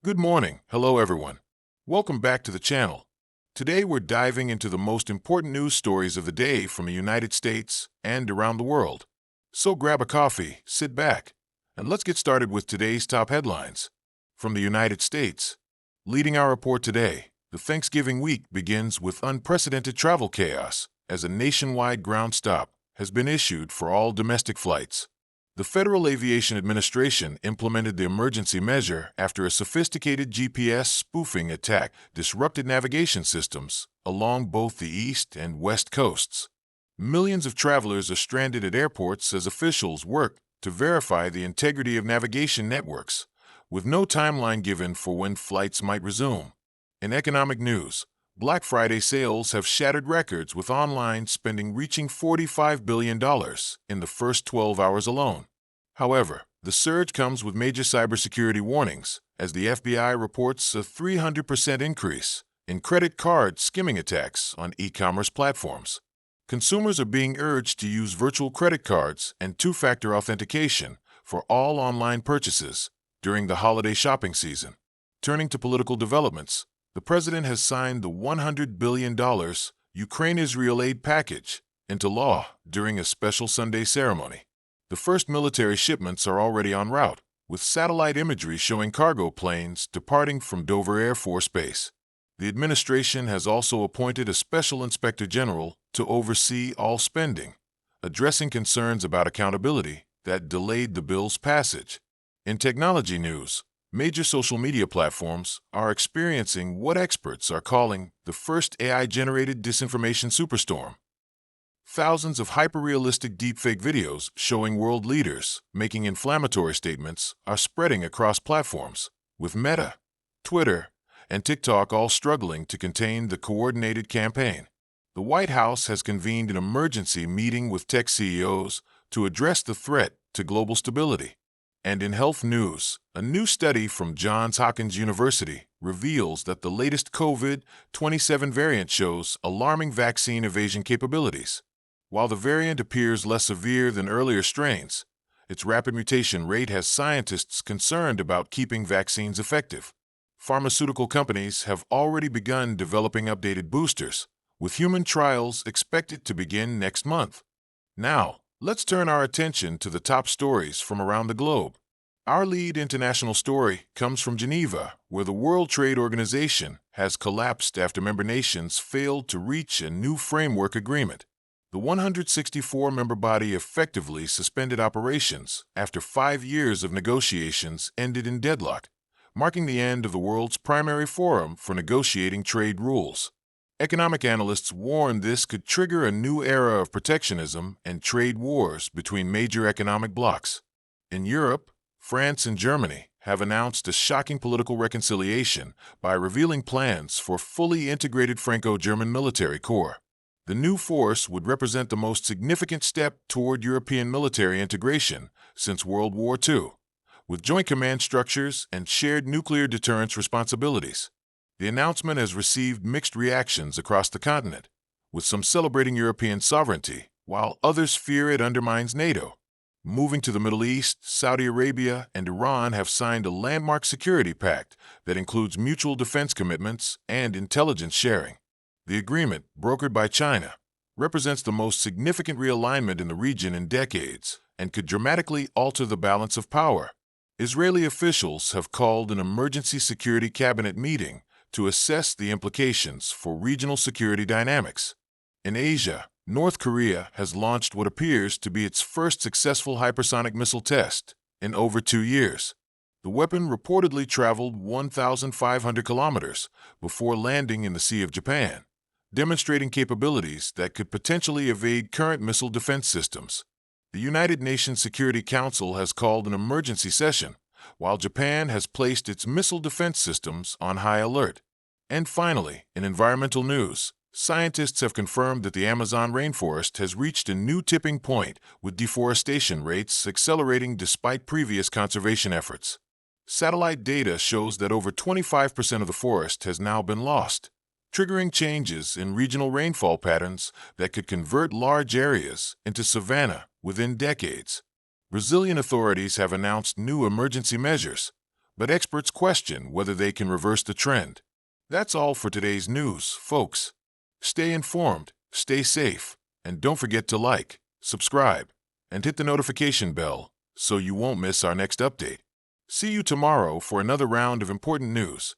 Good morning. Hello, everyone. Welcome back to the channel. Today, we're diving into the most important news stories of the day from the United States and around the world. So grab a coffee, sit back, and let's get started with today's top headlines. From the United States, leading our report today, the Thanksgiving week begins with unprecedented travel chaos as a nationwide ground stop has been issued for all domestic flights. The Federal Aviation Administration implemented the emergency measure after a sophisticated GPS spoofing attack disrupted navigation systems along both the east and west coasts. Millions of travelers are stranded at airports as officials work to verify the integrity of navigation networks, with no timeline given for when flights might resume. In economic news, Black Friday sales have shattered records with online spending reaching $45 billion in the first 12 hours alone. However, the surge comes with major cybersecurity warnings, as the FBI reports a 300% increase in credit card skimming attacks on e-commerce platforms. Consumers are being urged to use virtual credit cards and two-factor authentication for all online purchases during the holiday shopping season. Turning to political developments, the president has signed the $100 billion Ukraine-Israel aid package into law during a special Sunday ceremony. The first military shipments are already en route, with satellite imagery showing cargo planes departing from Dover Air Force Base. The administration has also appointed a special inspector general to oversee all spending, addressing concerns about accountability that delayed the bill's passage. In technology news, major social media platforms are experiencing what experts are calling the first AI-generated disinformation superstorm. Thousands of hyper-realistic deepfake videos showing world leaders making inflammatory statements are spreading across platforms, with Meta, Twitter, and TikTok all struggling to contain the coordinated campaign. The White House has convened an emergency meeting with tech CEOs to address the threat to global stability. And in health news, a new study from Johns Hopkins University reveals that the latest COVID-27 variant shows alarming vaccine evasion capabilities. While the variant appears less severe than earlier strains, its rapid mutation rate has scientists concerned about keeping vaccines effective. Pharmaceutical companies have already begun developing updated boosters, with human trials expected to begin next month. Now, let's turn our attention to the top stories from around the globe. Our lead international story comes from Geneva, where the World Trade Organization has collapsed after member nations failed to reach a new framework agreement. The 164-member body effectively suspended operations after 5 years of negotiations ended in deadlock, marking the end of the world's primary forum for negotiating trade rules. Economic analysts warn this could trigger a new era of protectionism and trade wars between major economic blocs. In Europe, France and Germany have announced a shocking political reconciliation by revealing plans for fully integrated Franco-German military corps. The new force would represent the most significant step toward European military integration since World War II, with joint command structures and shared nuclear deterrence responsibilities. The announcement has received mixed reactions across the continent, with some celebrating European sovereignty, while others fear it undermines NATO. Moving to the Middle East, Saudi Arabia and Iran have signed a landmark security pact that includes mutual defense commitments and intelligence sharing. The agreement, brokered by China, represents the most significant realignment in the region in decades and could dramatically alter the balance of power. Israeli officials have called an emergency security cabinet meeting to assess the implications for regional security dynamics. In Asia, North Korea has launched what appears to be its first successful hypersonic missile test in over 2 years. The weapon reportedly traveled 1,500 kilometers before landing in the Sea of Japan, demonstrating capabilities that could potentially evade current missile defense systems. The United Nations Security Council has called an emergency session, while Japan has placed its missile defense systems on high alert. And finally, in environmental news, scientists have confirmed that the Amazon rainforest has reached a new tipping point, with deforestation rates accelerating despite previous conservation efforts. Satellite data shows that over 25% of the forest has now been lost, triggering changes in regional rainfall patterns that could convert large areas into savanna within decades. Brazilian authorities have announced new emergency measures, but experts question whether they can reverse the trend. That's all for today's news, folks. Stay informed, stay safe, and don't forget to like, subscribe, and hit the notification bell so you won't miss our next update. See you tomorrow for another round of important news.